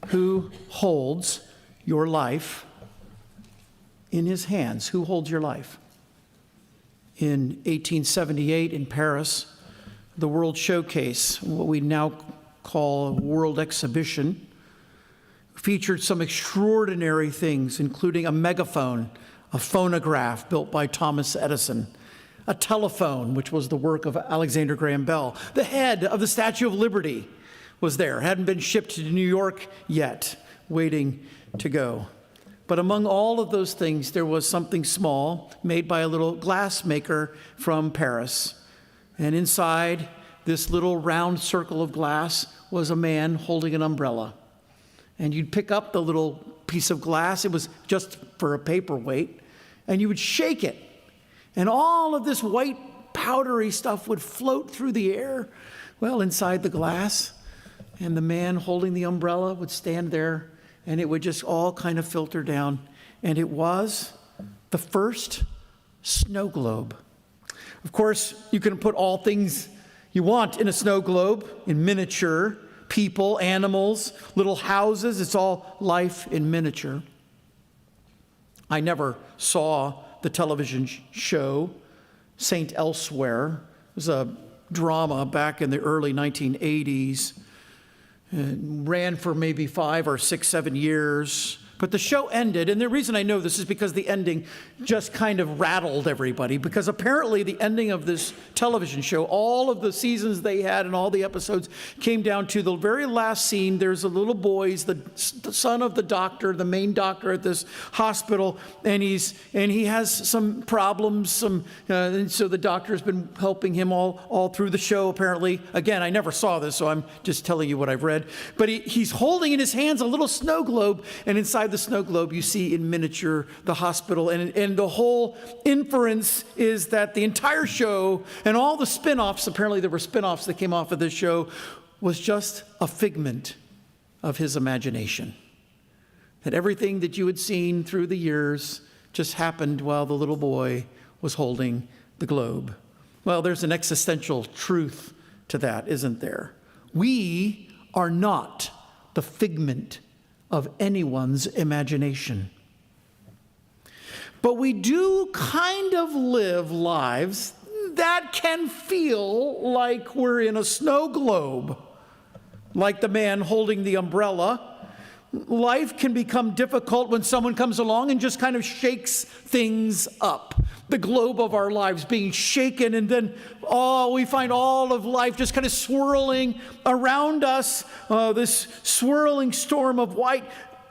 who holds your life in his hands? Who holds your life? In 1878 in Paris, the World Showcase, what we now call a World Exhibition, featured some extraordinary things, including a megaphone, a phonograph built by Thomas Edison, a telephone, which was the work of Alexander Graham Bell. The head of the Statue of Liberty was there, hadn't been shipped to New York yet, waiting to go. But among all of those things, there was something small made by a little glass maker from Paris. And inside this little round circle of glass was a man holding an umbrella. And you'd pick up the little piece of glass, it was just for a paperweight, and you would shake it. And all of this white powdery stuff would float through the air, well, inside the glass. And the man holding the umbrella would stand there, and it would just all kind of filter down. And it was the first snow globe. Of course, you can put all things you want in a snow globe, in miniature, people, animals, little houses. It's all life in miniature. I never saw the television show Saint Elsewhere. It was a drama back in the early 1980s. It ran for maybe 5 or 6, 7 years. But the show ended, and the reason I know this is because the ending just kind of rattled everybody, because apparently the ending of this television show, all of the seasons they had and all the episodes came down to the very last scene. There's a little boy, the son of the doctor, the main doctor at this hospital, and he has some problems, and so the doctor's been helping him all through the show, apparently. Again, I never saw this, so I'm just telling you what I've read. But he's holding in his hands a little snow globe, and inside the snow globe, you see in miniature the hospital, and the whole inference is that the entire show and all the spin-offs, apparently there were spin-offs that came off of this show, was just a figment of his imagination. That everything that you had seen through the years just happened while the little boy was holding the globe. Well, there's an existential truth to that, isn't there? We are not the figment of anyone's imagination. But we do kind of live lives that can feel like we're in a snow globe, like the man holding the umbrella. Life can become difficult when someone comes along and just kind of shakes things up. The globe of our lives being shaken, and then we find all of life just kind of swirling around us, this swirling storm of white.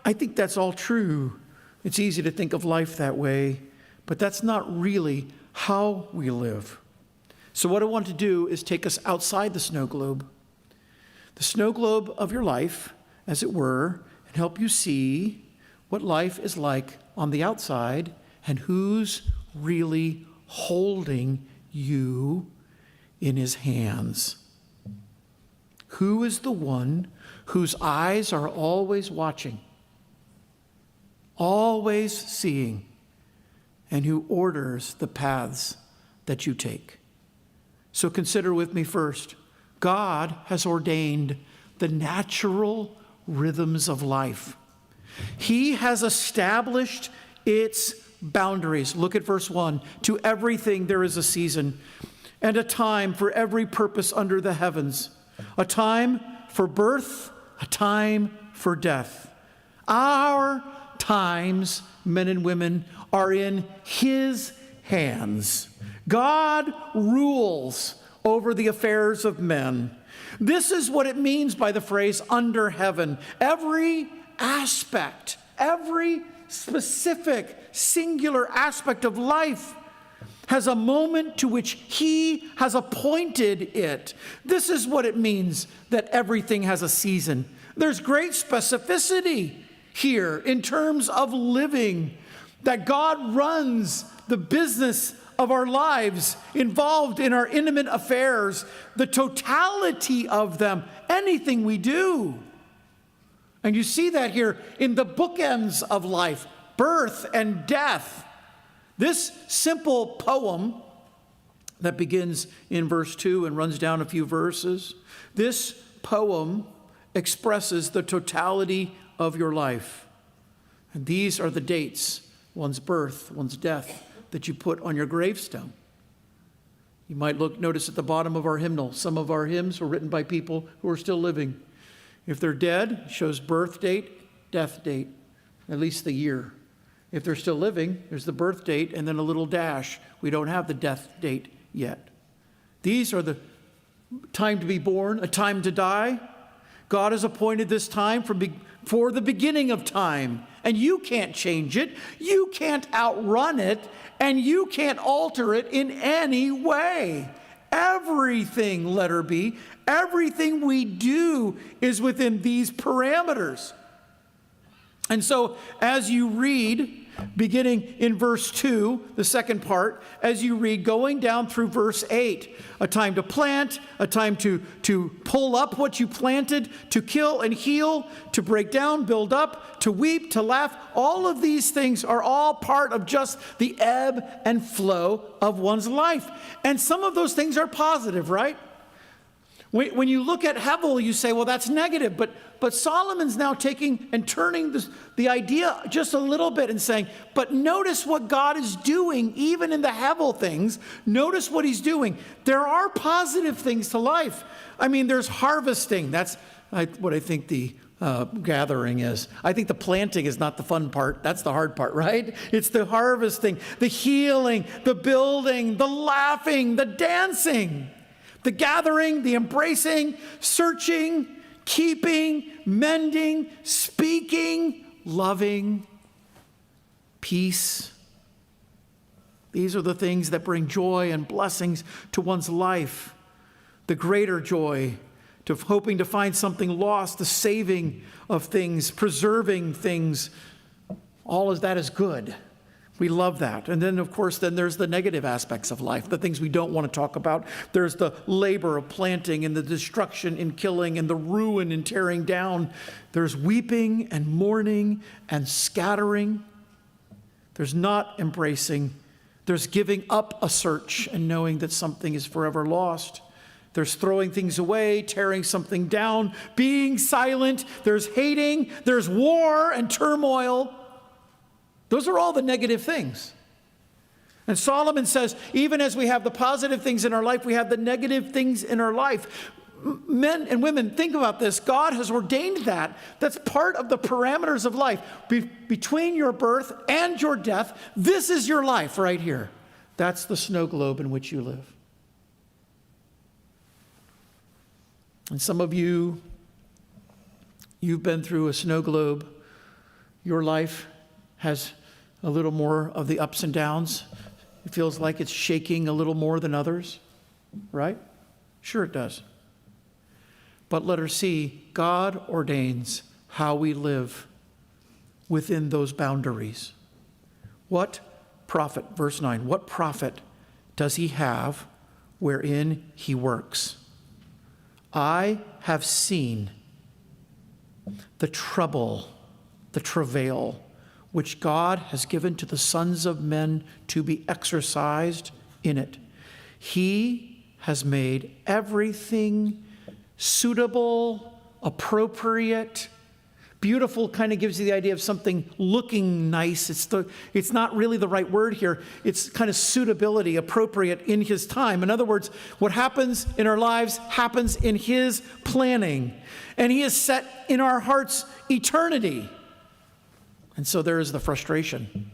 I think that's all true. It's easy to think of life that way, but that's not really how we live. So what I want to do is take us outside the snow globe of your life, as it were, and help you see what life is like on the outside and who's really holding you in his hands. Who is the one whose eyes are always watching, always seeing, and who orders the paths that you take? So consider with me first, God has ordained the natural rhythms of life. He has established its boundaries. Look at verse 1. To everything there is a season and a time for every purpose under the heavens. A time for birth, a time for death. Our times, men and women, are in His hands. God rules over the affairs of men. This is what it means by the phrase under heaven. Every aspect, every specific, singular aspect of life has a moment to which He has appointed it. This is what it means that everything has a season. There's great specificity here in terms of living, that God runs the business of our lives, involved in our intimate affairs, the totality of them, anything we do. And you see that here in the bookends of life, birth and death. This simple poem that begins in verse 2 and runs down a few verses, this poem expresses the totality of your life. And these are the dates, one's birth, one's death, that you put on your gravestone. You might notice at the bottom of our hymnal, some of our hymns were written by people who are still living. If they're dead, it shows birth date, death date, at least the year. If they're still living, there's the birth date and then a little dash. We don't have the death date yet. These are the time to be born, a time to die. God has appointed this time for the beginning of time, and you can't change it. You can't outrun it, and you can't alter it in any way. Everything, letter B, everything we do is within these parameters. And so as you read, beginning in verse 2, the second part, as you read, going down through verse 8, a time to plant, a time to pull up what you planted, to kill and heal, to break down, build up, to weep, to laugh. All of these things are all part of just the ebb and flow of one's life. And some of those things are positive, right? When you look at Hevel, you say, well, that's negative. But Solomon's now taking and turning the idea just a little bit and saying, but notice what God is doing, even in the Hevel things. Notice what he's doing. There are positive things to life. I mean, there's harvesting. That's what I think the gathering is. I think the planting is not the fun part. That's the hard part, right? It's the harvesting, the healing, the building, the laughing, the dancing. The gathering, the embracing, searching, keeping, mending, speaking, loving, peace. These are the things that bring joy and blessings to one's life. The greater joy, to hoping to find something lost, the saving of things, preserving things. All of that is good. We love that. And then, of course, then there's the negative aspects of life, the things we don't want to talk about. There's the labor of planting and the destruction in killing and the ruin in tearing down. There's weeping and mourning and scattering. There's not embracing. There's giving up a search and knowing that something is forever lost. There's throwing things away, tearing something down, being silent. There's hating. There's war and turmoil. Those are all the negative things. And Solomon says, even as we have the positive things in our life, we have the negative things in our life. Men and women, think about this. God has ordained that. That's part of the parameters of life. Between your birth and your death, this is your life right here. That's the snow globe in which you live. And some of you've been through a snow globe. Your life has a little more of the ups and downs. It feels like it's shaking a little more than others, right? Sure it does. But letter C, God ordains how we live within those boundaries. What profit, verse 9, what profit does he have wherein he works? I have seen the trouble, the travail, which God has given to the sons of men to be exercised in it. He has made everything suitable, appropriate. Beautiful kind of gives you the idea of something looking nice. It's not really the right word here. It's kind of suitability, appropriate in his time. In other words, what happens in our lives happens in his planning. And he has set in our hearts eternity. And so there is the frustration.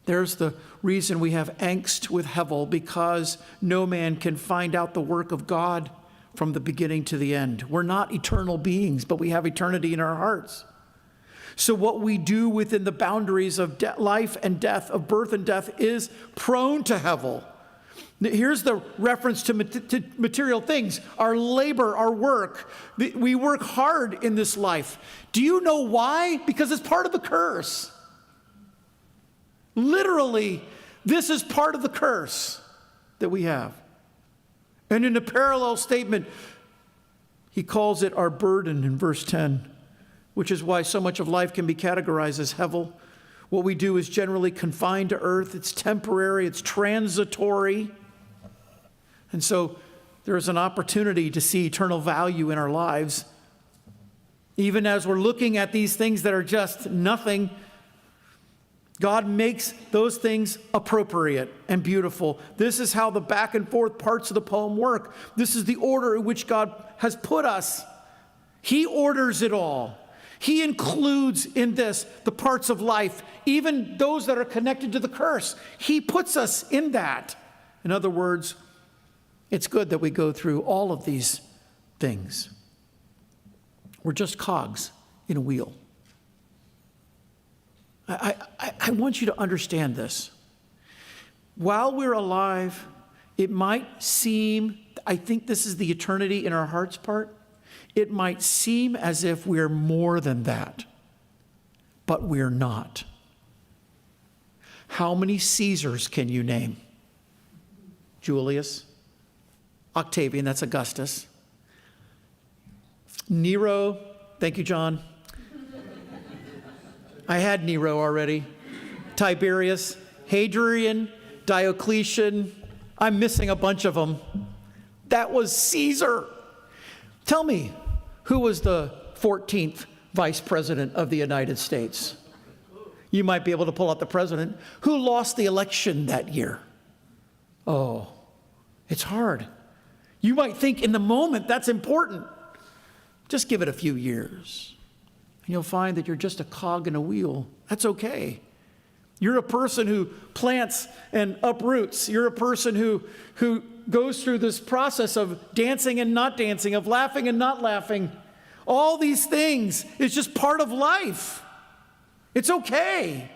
There's the reason we have angst with Hevel, because no man can find out the work of God from the beginning to the end. We're not eternal beings, but we have eternity in our hearts. So what we do within the boundaries of life and death, of birth and death, is prone to Hevel. Here's the reference to material things, our labor, our work. We work hard in this life. Do you know why? Because it's part of the curse. Literally, this is part of the curse that we have. And in a parallel statement, he calls it our burden in verse 10, which is why so much of life can be categorized as Hevel. What we do is generally confined to earth. It's temporary. It's transitory. And so there is an opportunity to see eternal value in our lives Even as we're looking at these things that are just nothing, God makes those things appropriate and beautiful. This is how the back and forth parts of the poem work. This is the order in which God has put us. He orders it all. He includes in this the parts of life, even those that are connected to the curse. He puts us in that. In other words, it's good that we go through all of these things. We're just cogs in a wheel. I want you to understand this. While we're alive, it might seem, I think this is the eternity in our hearts part, it might seem as if we're more than that, but we're not. How many Caesars can you name? Julius, Octavian, that's Augustus. Nero, thank you, John. I had Nero already. Tiberius, Hadrian, Diocletian. I'm missing a bunch of them. That was Caesar. Tell me, who was the 14th vice president of the United States? You might be able to pull out the president. Who lost the election that year? Oh, it's hard. You might think in the moment that's important. Just give it a few years. And you'll find that you're just a cog in a wheel. That's okay. You're a person who plants and uproots. You're a person who goes through this process of dancing and not dancing, of laughing and not laughing. All these things is just part of life. It's okay.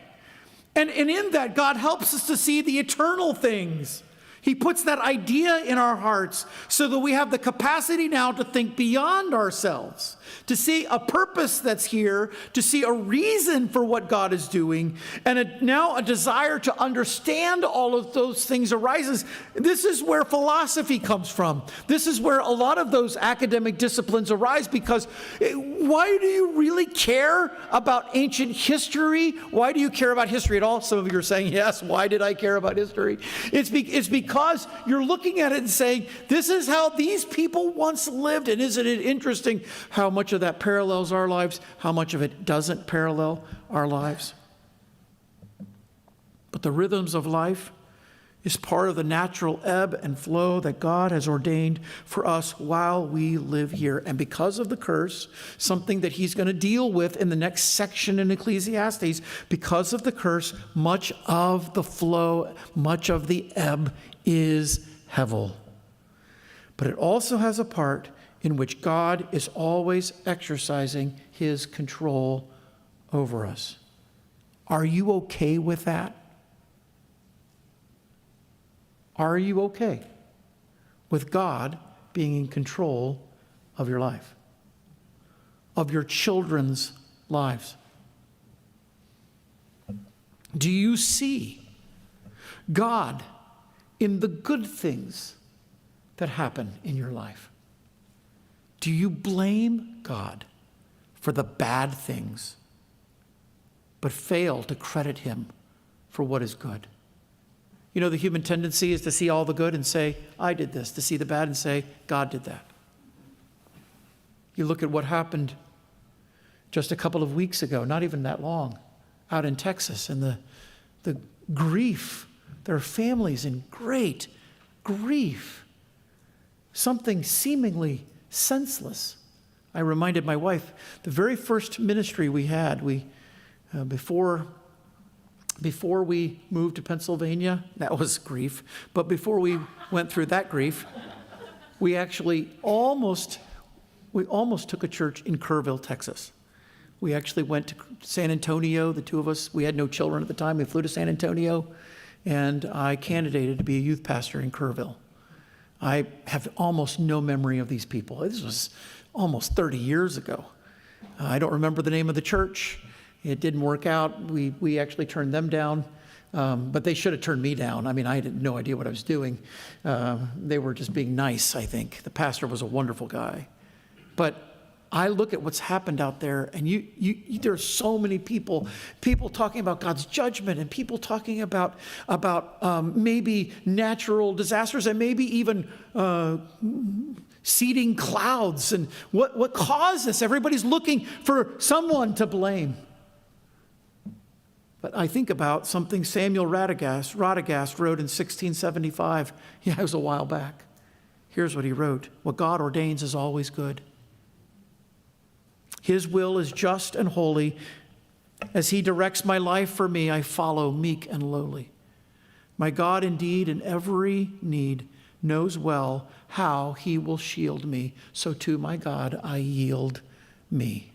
And in that, God helps us to see the eternal things. He puts that idea in our hearts so that we have the capacity now to think beyond ourselves, to see a purpose that's here, to see a reason for what God is doing, and now a desire to understand all of those things arises. This is where philosophy comes from. This is where a lot of those academic disciplines arise, because why do you really care about ancient history? Why do you care about history at all? Some of you are saying, yes, why did I care about history? It's because you're looking at it and saying, this is how these people once lived. And isn't it interesting how much of that parallels our lives, how much of it doesn't parallel our lives? But the rhythms of life is part of the natural ebb and flow that God has ordained for us while we live here. And because of the curse, something that he's going to deal with in the next section in Ecclesiastes, because of the curse, much of the flow, much of the ebb is hevel. But it also has a part in which God is always exercising his control over us. Are you okay with that? Are you okay with God being in control of your life, of your children's lives? Do you see God in the good things that happen in your life? Do you blame God for the bad things, but fail to credit him for what is good? You know, the human tendency is to see all the good and say, I did this, to see the bad and say, God did that. You look at what happened just a couple of weeks ago, not even that long, out in Texas, and the grief. There are families in great grief. Something seemingly senseless. I reminded my wife, the very first ministry we had, before we moved to Pennsylvania, that was grief. But before we went through that grief, we almost took a church in Kerrville, Texas. We actually went to San Antonio, the two of us. We had no children at the time. We flew to San Antonio, and I candidated to be a youth pastor in Kerrville. I have almost no memory of these people. This was almost 30 years ago. I don't remember the name of the church. It didn't work out. We actually turned them down, but they should have turned me down. I mean, I had no idea what I was doing. They were just being nice, I think. The pastor was a wonderful guy. But I look at what's happened out there, and there are so many people talking about God's judgment, and people talking about maybe natural disasters, and maybe even seeding clouds. And what caused this? Everybody's looking for someone to blame. But I think about something Samuel Radagast wrote in 1675. Yeah, it was a while back. Here's what he wrote. What God ordains is always good. His will is just and holy. As he directs my life for me, I follow meek and lowly. My God indeed in every need knows well how he will shield me. So to my God I yield me.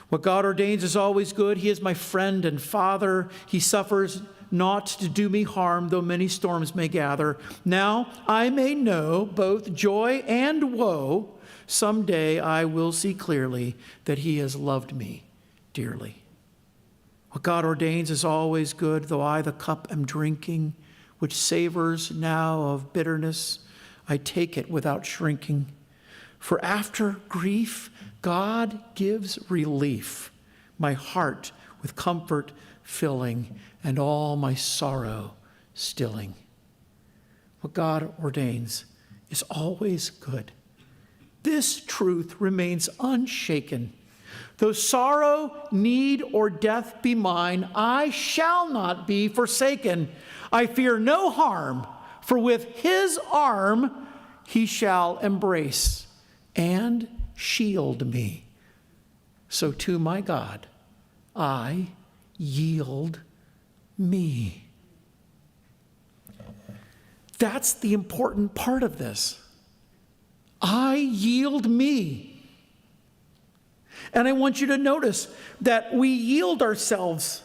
What God ordains is always good. He is my friend and father. He suffers not to do me harm, though many storms may gather. Now I may know both joy and woe. Someday I will see clearly that he has loved me dearly. What God ordains is always good, though I the cup am drinking, which savors now of bitterness. I take it without shrinking. For after grief, God gives relief, my heart with comfort filling, and all my sorrow stilling. What God ordains is always good. This truth remains unshaken. Though sorrow, need, or death be mine, I shall not be forsaken. I fear no harm, for with his arm he shall embrace and shield me. So to my God I yield me. That's the important part of this. I yield me. And I want you to notice that we yield ourselves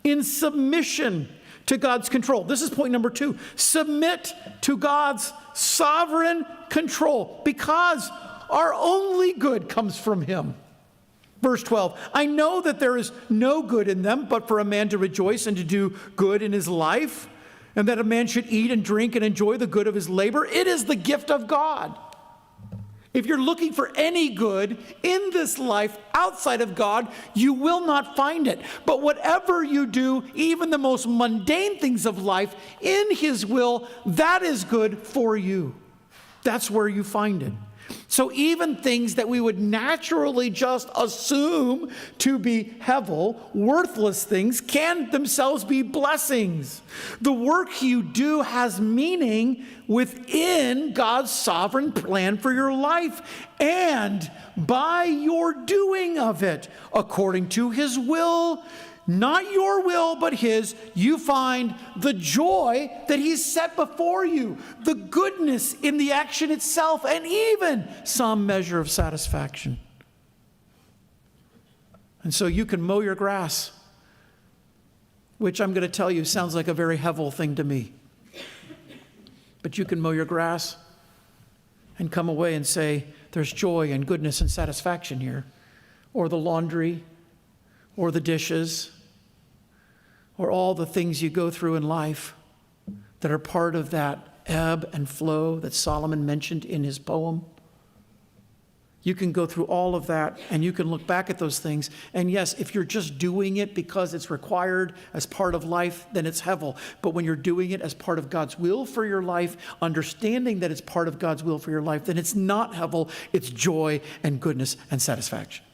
in submission to God's control. This is point number 2. Submit to God's sovereign control, because our only good comes from him. Verse 12, I know that there is no good in them, but for a man to rejoice and to do good in his life, and that a man should eat and drink and enjoy the good of his labor. It is the gift of God. If you're looking for any good in this life outside of God, you will not find it. But whatever you do, even the most mundane things of life, in his will, that is good for you. That's where you find it. So even things that we would naturally just assume to be hevel, worthless things, can themselves be blessings. The work you do has meaning within God's sovereign plan for your life, and by your doing of it, according to his will, not your will, but his, you find the joy that he's set before you, the goodness in the action itself, and even some measure of satisfaction. And so you can mow your grass, which I'm going to tell you sounds like a very hevel thing to me. But you can mow your grass and come away and say, there's joy and goodness and satisfaction here. Or the laundry, or the dishes, or all the things you go through in life that are part of that ebb and flow that Solomon mentioned in his poem. You can go through all of that, and you can look back at those things. And yes, if you're just doing it because it's required as part of life, then it's hevel. But when you're doing it as part of God's will for your life, understanding that it's part of God's will for your life, then it's not hevel, it's joy and goodness and satisfaction.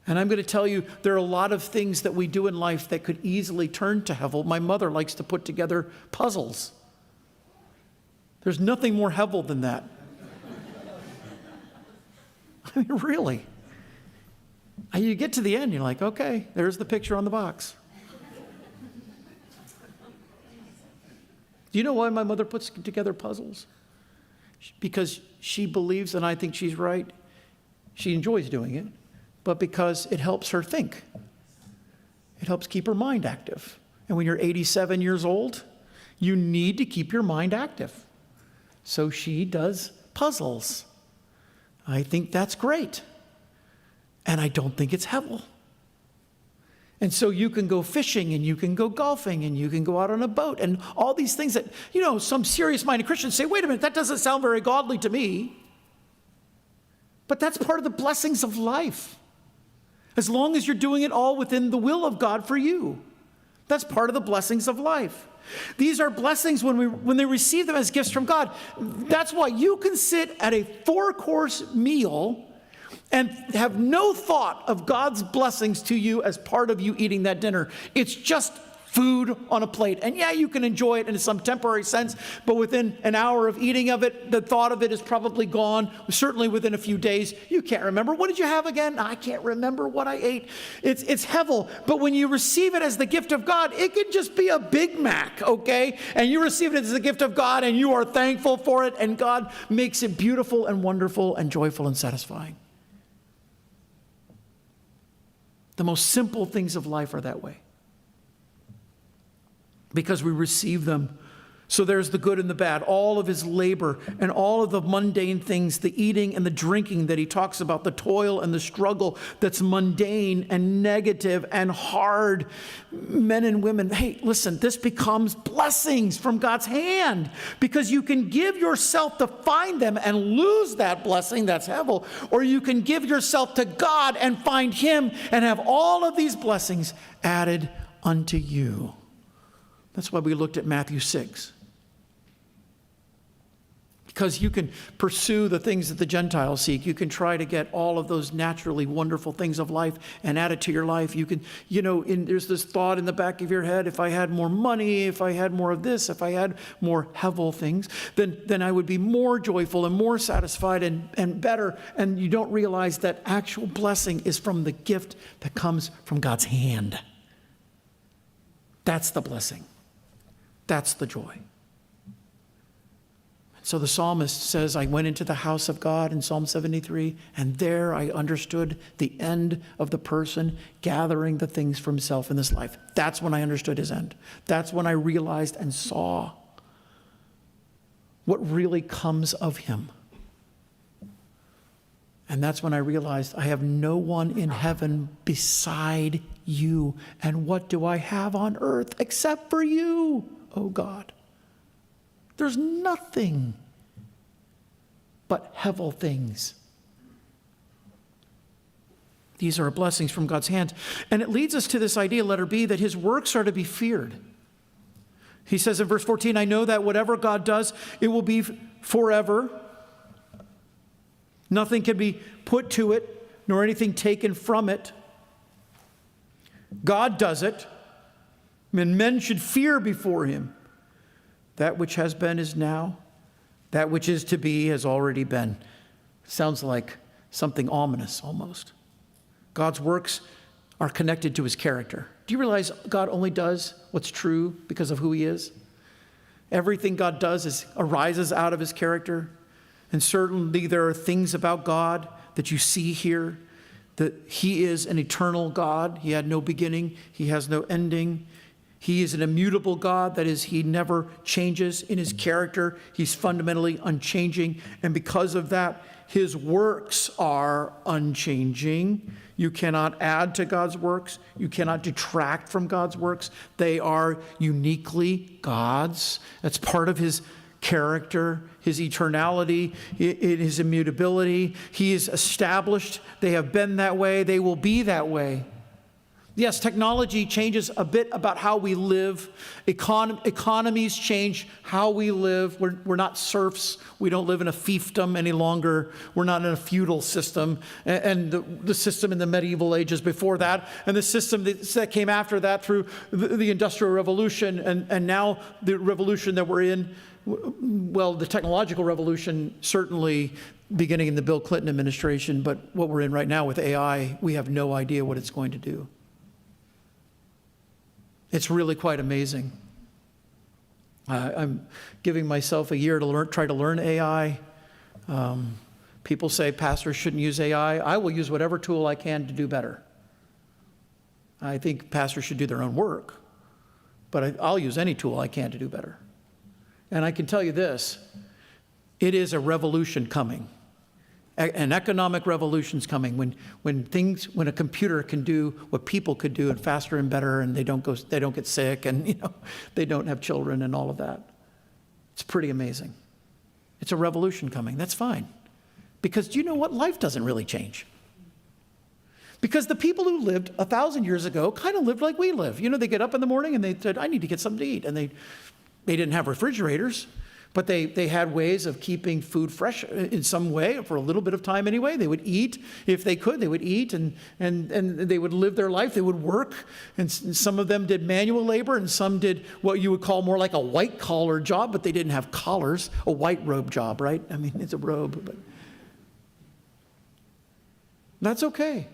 And I'm going to tell you, there are a lot of things that we do in life that could easily turn to hevel. My mother likes to put together puzzles. There's nothing more hevel than that. I mean, really. You get to the end, you're like, okay, there's the picture on the box. Do you know why my mother puts together puzzles? Because she believes, and I think she's right, she enjoys doing it, but because it helps her think. It helps keep her mind active. And when you're 87 years old, you need to keep your mind active. So she does puzzles. I think that's great. And I don't think it's hevel. And so you can go fishing, and you can go golfing, and you can go out on a boat, and all these things that, some serious-minded Christians say, wait a minute, that doesn't sound very godly to me. But that's part of the blessings of life. As long as you're doing it all within the will of God for you. That's part of the blessings of life. These are blessings when they receive them as gifts from God. That's why you can sit at a 4-course meal and have no thought of God's blessings to you as part of you eating that dinner. It's just food on a plate. And yeah, you can enjoy it in some temporary sense, but within an hour of eating of it, the thought of it is probably gone. Certainly within a few days, you can't remember. What did you have again? I can't remember what I ate. It's hevel. But when you receive it as the gift of God, it could just be a Big Mac, okay? And you receive it as the gift of God, and you are thankful for it, and God makes it beautiful and wonderful and joyful and satisfying. The most simple things of life are that way, because we receive them. So there's the good and the bad, all of his labor and all of the mundane things, the eating and the drinking that he talks about, the toil and the struggle that's mundane and negative and hard. Men and women, hey, listen, this becomes blessings from God's hand, because you can give yourself to find them and lose that blessing, that's hevel, or you can give yourself to God and find him and have all of these blessings added unto you. That's why we looked at Matthew 6. Because you can pursue the things that the Gentiles seek. You can try to get all of those naturally wonderful things of life and add it to your life. You can, there's this thought in the back of your head, if I had more money, if I had more of this, if I had more hevel things, then I would be more joyful and more satisfied and better. And you don't realize that actual blessing is from the gift that comes from God's hand. That's the blessing. That's the joy. So the psalmist says, I went into the house of God in Psalm 73, and there I understood the end of the person gathering the things for himself in this life. That's when I understood his end. That's when I realized and saw what really comes of him. And that's when I realized I have no one in heaven beside you. And what do I have on earth except for you, oh God? There's nothing but hevel things. These are blessings from God's hand. And it leads us to this idea, letter B, that his works are to be feared. He says in verse 14, I know that whatever God does, it will be forever. Nothing can be put to it, nor anything taken from it. God does it, and men should fear before him. That which has been is now. That which is to be has already been. Sounds like something ominous almost. God's works are connected to his character. Do you realize God only does what's true because of who he is? Everything God does arises out of his character. And certainly there are things about God that you see here, that he is an eternal God. He had no beginning. He has no ending. He is an immutable God. That is, he never changes in his character. He's fundamentally unchanging. And because of that, his works are unchanging. You cannot add to God's works. You cannot detract from God's works. They are uniquely God's. That's part of his character, his eternality, his immutability. He is established. They have been that way. They will be that way. Yes, technology changes a bit about how we live. Economies change how we live. We're not serfs. We don't live in a fiefdom any longer. We're not in a feudal system. And the system in the medieval ages before that, and the system that came after that through the Industrial Revolution, and now the revolution that we're in, well, the technological revolution, certainly beginning in the Bill Clinton administration, but what we're in right now with AI, we have no idea what it's going to do. It's really quite amazing. I'm giving myself a year to try to learn AI. People say pastors shouldn't use AI. I will use whatever tool I can to do better. I think pastors should do their own work, but I'll use any tool I can to do better. And I can tell you this, it is a revolution coming. An economic revolution's coming when a computer can do what people could do and faster and better, and they don't get sick, and they don't have children and all of that. It's pretty amazing. It's a revolution coming. That's fine. Because do you know what? Life doesn't really change. Because the people who lived 1,000 years ago kind of lived like we live. You know, they get up in the morning and they said, I need to get something to eat. And they didn't have refrigerators, but they had ways of keeping food fresh in some way for a little bit of time anyway. They would eat if they could. They would eat and they would live their life. They would work. And some of them did manual labor and some did what you would call more like a white collar job, but they didn't have collars, a white robe job, right? I mean, it's a robe, but that's okay.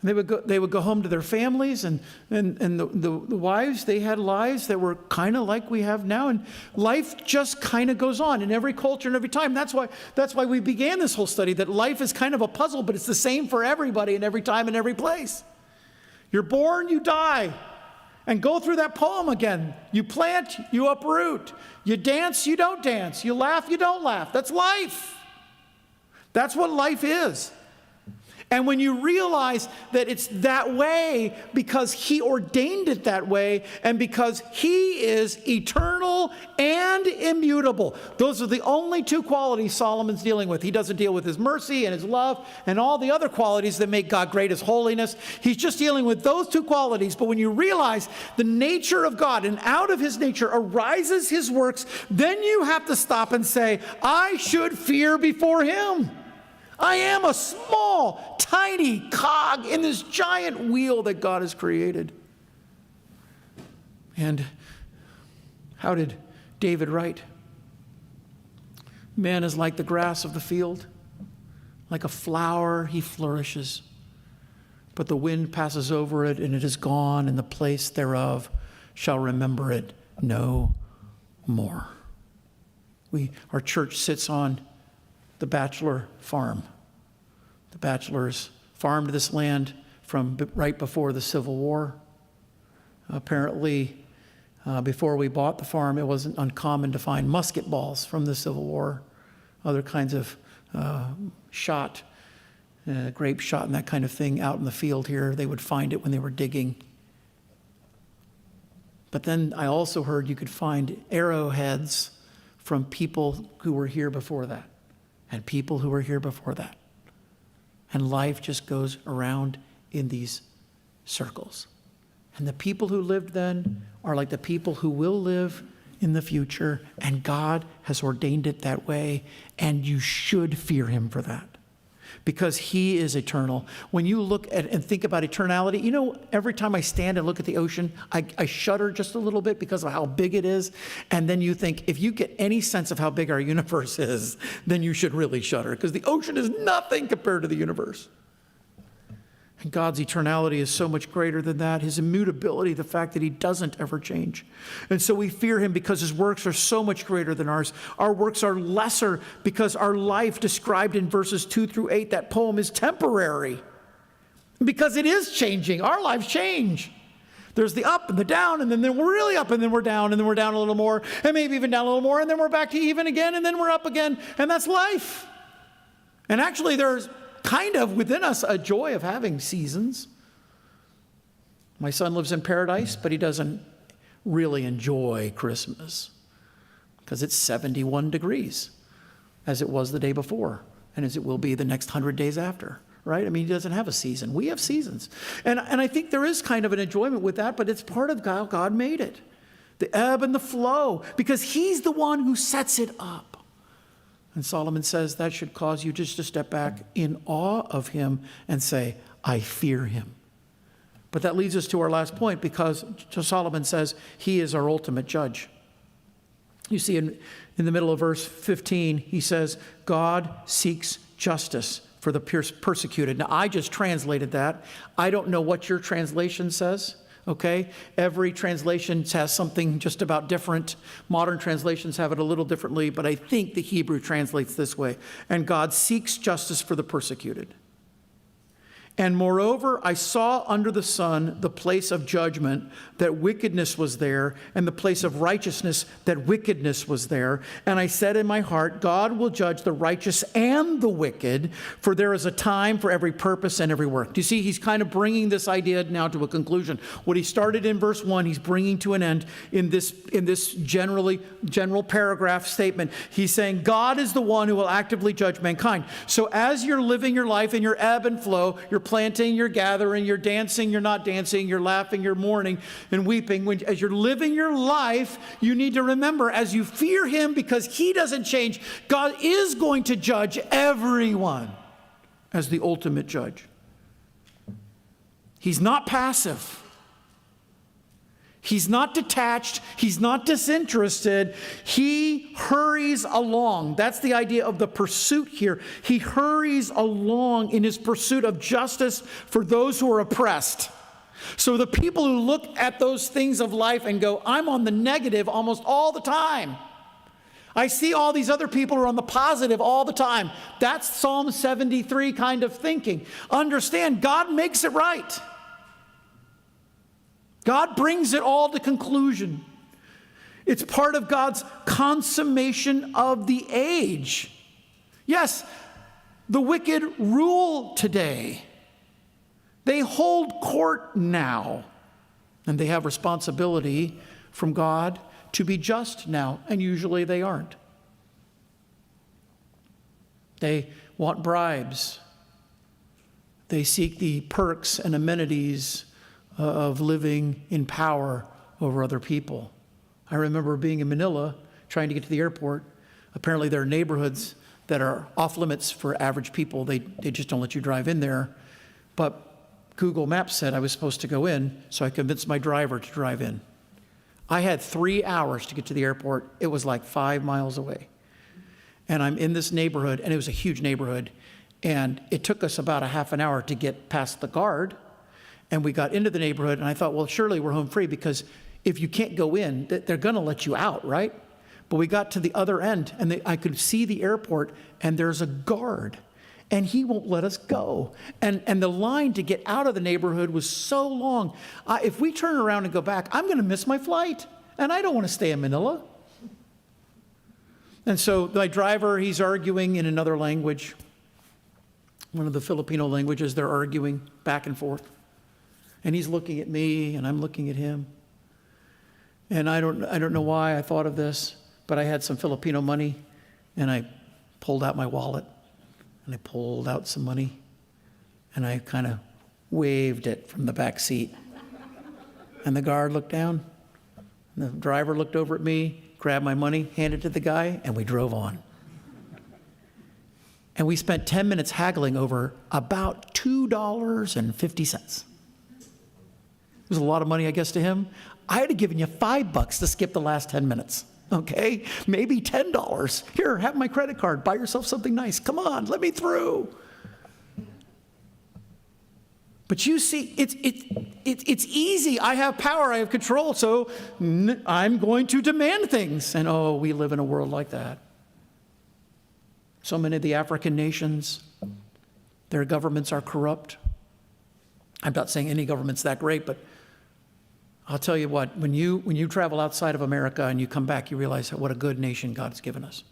They would go home to their families, and the wives, they had lives that were kind of like we have now, and life just kind of goes on in every culture and every time. That's why we began this whole study, that life is kind of a puzzle, but it's the same for everybody in every time and every place. You're born, you die, and go through that poem again. You plant, you uproot. You dance, you don't dance. You laugh, you don't laugh. That's life. That's what life is. And when you realize that it's that way because he ordained it that way and because he is eternal and immutable. Those are the only two qualities Solomon's dealing with. He doesn't deal with his mercy and his love and all the other qualities that make God great, his holiness. He's just dealing with those two qualities. But when you realize the nature of God and out of his nature arises his works, then you have to stop and say, I should fear before him. I am a small, tiny cog in this giant wheel that God has created. And how did David write? Man is like the grass of the field. Like a flower, he flourishes. But the wind passes over it, and it is gone, and the place thereof shall remember it no more. Our church sits on the bachelor farm. The bachelors farmed this land from right before the Civil War. Apparently, before we bought the farm, it wasn't uncommon to find musket balls from the Civil War, other kinds of shot, grape shot and that kind of thing out in the field here. They would find it when they were digging. But then I also heard you could find arrowheads from people who were here before that, and people who were here before that. And life just goes around in these circles. And the people who lived then are like the people who will live in the future, and God has ordained it that way, and you should fear him for that. Because he is eternal. When you look at and think about eternality, you know, every time I stand and look at the ocean, I shudder just a little bit because of how big it is. And then you think, if you get any sense of how big our universe is, then you should really shudder, because the ocean is nothing compared to the universe. And God's eternality is so much greater than that. His immutability, the fact that he doesn't ever change. And so we fear him because his works are so much greater than ours. Our works are lesser because our life described in verses 2 through 8, that poem, is temporary. Because it is changing. Our lives change. There's the up and the down, and then we're really up, and then we're down, and then we're down a little more, and maybe even down a little more, and then we're back to even again, and then we're up again. And that's life. And actually there's kind of within us a joy of having seasons. My son lives in paradise, but he doesn't really enjoy Christmas because it's 71 degrees, as it was the day before and as it will be the next 100 days after, right? I mean, he doesn't have a season. We have seasons. And I think there is kind of an enjoyment with that, but it's part of how God made it. The ebb and the flow, because he's the one who sets it up. And Solomon says that should cause you just to step back in awe of him and say, I fear him. But that leads us to our last point, because Solomon says he is our ultimate judge. You see in the middle of verse 15, he says, God seeks justice for the persecuted. Now, I just translated that. I don't know what your translation says. Okay? Every translation has something just about different. Modern translations have it a little differently, but I think the Hebrew translates this way. And God seeks justice for the persecuted. And moreover, I saw under the sun the place of judgment, that wickedness was there, and the place of righteousness, that wickedness was there. And I said in my heart, God will judge the righteous and the wicked, for there is a time for every purpose and every work. Do you see, he's kind of bringing this idea now to a conclusion. What he started in verse 1, he's bringing to an end in this general paragraph statement. He's saying God is the one who will actively judge mankind. So as you're living your life in your ebb and flow, you're planting, you're gathering, you're dancing, you're not dancing, you're laughing, you're mourning and weeping. As you're living your life, you need to remember, as you fear him because he doesn't change, God is going to judge everyone as the ultimate judge. He's not passive. He's not detached. He's not disinterested. He hurries along. That's the idea of the pursuit here. He hurries along in his pursuit of justice for those who are oppressed. So the people who look at those things of life and go, I'm on the negative almost all the time. I see all these other people who are on the positive all the time. That's Psalm 73 kind of thinking. Understand, God makes it right. God brings it all to conclusion. It's part of God's consummation of the age. Yes, the wicked rule today. They hold court now. And they have responsibility from God to be just now. And usually they aren't. They want bribes. They seek the perks and amenities of living in power over other people. I remember being in Manila, trying to get to the airport. Apparently there are neighborhoods that are off limits for average people. They just don't let you drive in there. But Google Maps said I was supposed to go in, so I convinced my driver to drive in. I had 3 hours to get to the airport. It was like 5 miles away. And I'm in this neighborhood, and it was a huge neighborhood. And it took us about a half an hour to get past the guard. And we got into the neighborhood, and I thought, well, surely we're home free, because if you can't go in, they're going to let you out, right? But we got to the other end, and I could see the airport, and there's a guard, and he won't let us go. And the line to get out of the neighborhood was so long. If we turn around and go back, I'm going to miss my flight, and I don't want to stay in Manila. And so my driver, he's arguing in another language, one of the Filipino languages. They're arguing back and forth. And he's looking at me, and I'm looking at him. And I don't know why I thought of this, but I had some Filipino money, and I pulled out my wallet, and I pulled out some money, and I kind of waved it from the back seat. And the guard looked down, and the driver looked over at me, grabbed my money, handed it to the guy, and we drove on. And we spent 10 minutes haggling over about $2.50. It was a lot of money, I guess, to him. I had given you $5 to skip the last 10 minutes, okay? Maybe $10. Here, have my credit card. Buy yourself something nice. Come on, let me through. But you see, it's easy. I have power. I have control. So I'm going to demand things. And oh, we live in a world like that. So many of the African nations, their governments are corrupt. I'm not saying any government's that great, but I'll tell you what, when you travel outside of America and you come back, you realize what a good nation God's given us.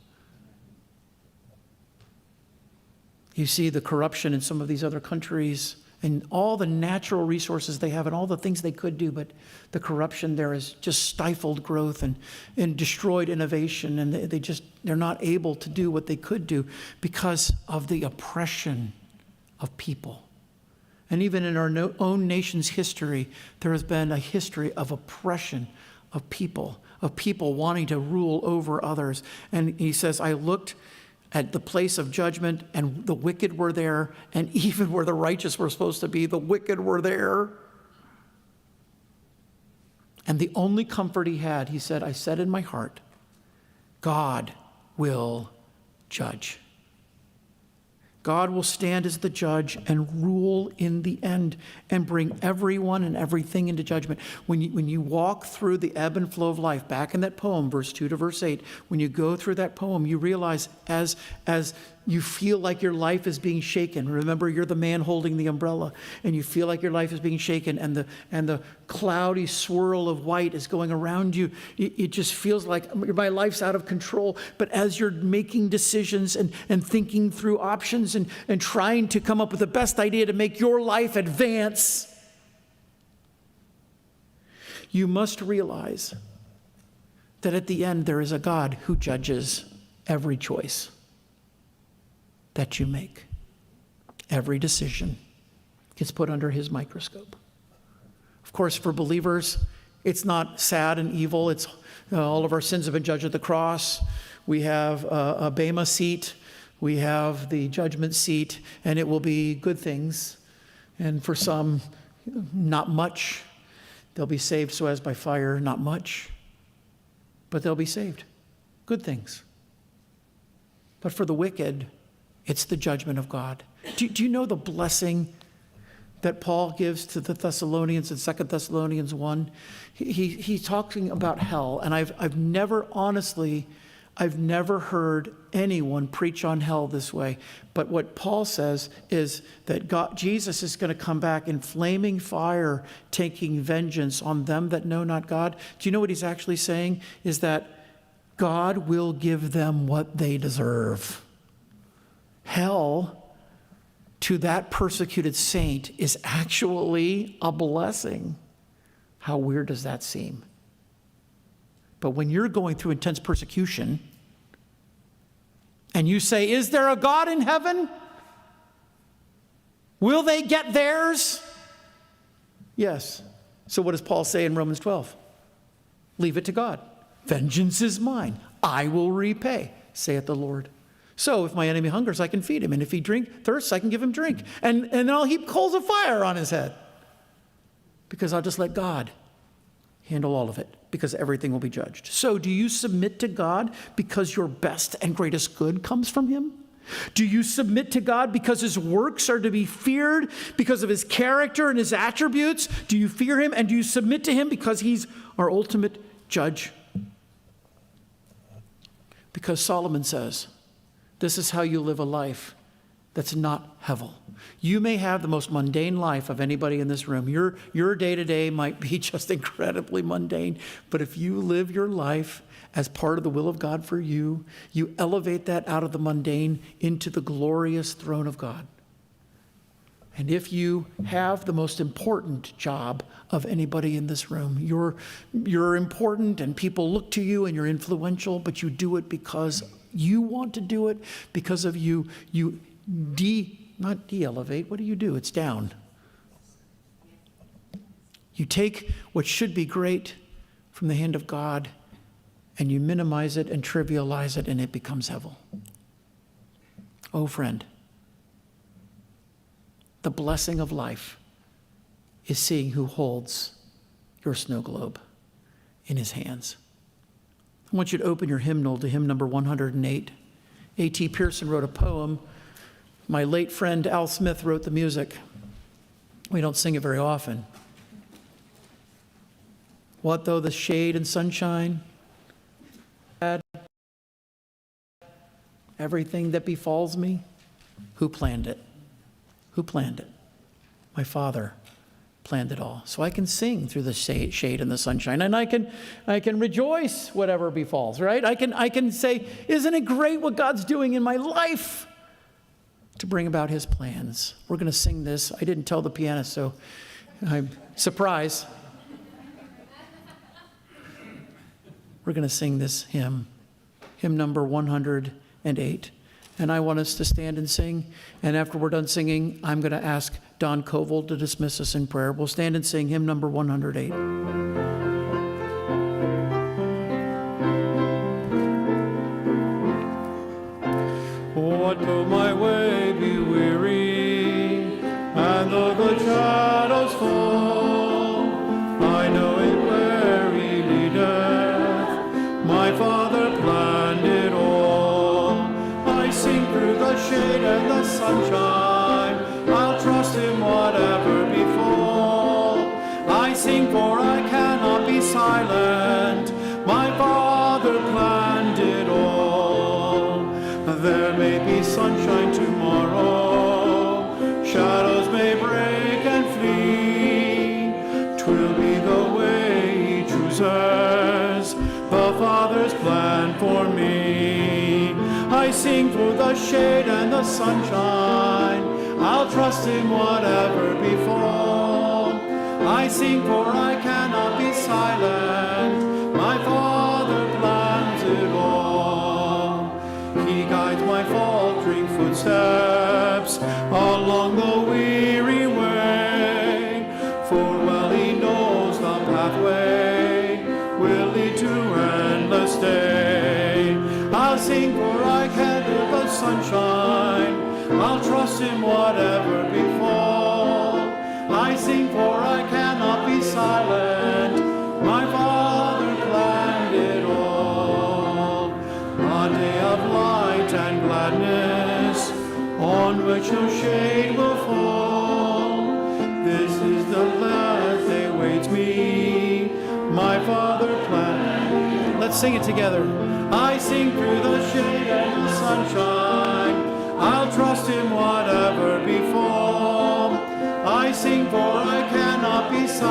You see the corruption in some of these other countries and all the natural resources they have and all the things they could do, but the corruption there has just stifled growth and destroyed innovation, and they're not able to do what they could do because of the oppression of people. And even in our own nation's history, there has been a history of oppression of people wanting to rule over others. And he says, I looked at the place of judgment, and the wicked were there, and even where the righteous were supposed to be, the wicked were there. And the only comfort he had, he said, I said in my heart, God will judge. God will stand as the judge and rule in the end and bring everyone and everything into judgment. When you walk through the ebb and flow of life, back in that poem, verse 2 to verse 8, when you go through that poem, you realize as you feel like your life is being shaken. Remember, you're the man holding the umbrella, and you feel like your life is being shaken, and the cloudy swirl of white is going around you. It just feels like my life's out of control. But as you're making decisions and thinking through options and trying to come up with the best idea to make your life advance, you must realize that at the end there is a God who judges every choice that you make, every decision, gets put under his microscope. Of course, for believers, it's not sad and evil. It's all of our sins have been judged at the cross. We have a Bema seat. We have the judgment seat, and it will be good things. And for some, not much. They'll be saved so as by fire, not much. But they'll be saved. Good things. But for the wicked, it's the judgment of God. Do you know the blessing that Paul gives to the Thessalonians in 2 Thessalonians 1? He's talking about hell, and I've never heard anyone preach on hell this way. But what Paul says is that Jesus is going to come back in flaming fire, taking vengeance on them that know not God. Do you know what he's actually saying? Is that God will give them what they deserve. Hell, to that persecuted saint, is actually a blessing. How weird does that seem? But when you're going through intense persecution and you say, is there a God in heaven? Will they get theirs? Yes. So what does Paul say in Romans 12? Leave it to God. Vengeance is mine. I will repay, saith the Lord. So if my enemy hungers, I can feed him. And if he thirsts, I can give him drink. And then I'll heap coals of fire on his head. Because I'll just let God handle all of it, because everything will be judged. So do you submit to God because your best and greatest good comes from him? Do you submit to God because his works are to be feared, because of his character and his attributes? Do you fear him, and do you submit to him because he's our ultimate judge? Because Solomon says, this is how you live a life that's not hevel. You may have the most mundane life of anybody in this room. Your day-to-day might be just incredibly mundane. But if you live your life as part of the will of God for you, you elevate that out of the mundane into the glorious throne of God. And if you have the most important job of anybody in this room, you're important and people look to you and you're influential, but you do it because you want to do it, because of you not de-elevate. What do? It's down. You take what should be great from the hand of God and you minimize it and trivialize it, and it becomes hevel. Oh, friend, the blessing of life is seeing who holds your snow globe in his hands. I want you to open your hymnal to hymn number 108. A.T. Pearson wrote a poem. My late friend Al Smith wrote the music. We don't sing it very often. What though the shade and sunshine had everything that befalls me? Who planned it? Who planned it? My Father planned it all. So I can sing through the shade and the sunshine, and I can rejoice whatever befalls, right? I can say, isn't it great what God's doing in my life to bring about his plans? We're going to sing this. I didn't tell the pianist, so I'm surprised. We're going to sing this hymn number 108. And I want us to stand and sing. And after we're done singing, I'm going to ask Don Koval to dismiss us in prayer. We'll stand and sing hymn number 108. What though my way be weary, and though the shadows fall, I know it where he leadeth. My Father planned it all. I sing through the shade and the sunshine. I'll trust him whatever befall. I sing for I cannot be silent. My Father planned it all. There may be sunshine tomorrow, shadows may break and flee. 'Twill be the way he chooses, the Father's plan for me. I sing through the shade and the sunshine, I'll trust him whatever befall. I sing for I cannot be silent, my Father plans it all. He guides my faltering footsteps along the weary way. trust him whatever befall. I sing for I cannot be silent. My Father planned it all. A day of light and gladness on which no shade will fall. This is the last day waits me. My Father planned. Let's sing it together. I sing through the shade and the sunshine. I'll trust him whatever befall. I sing for I cannot be silent.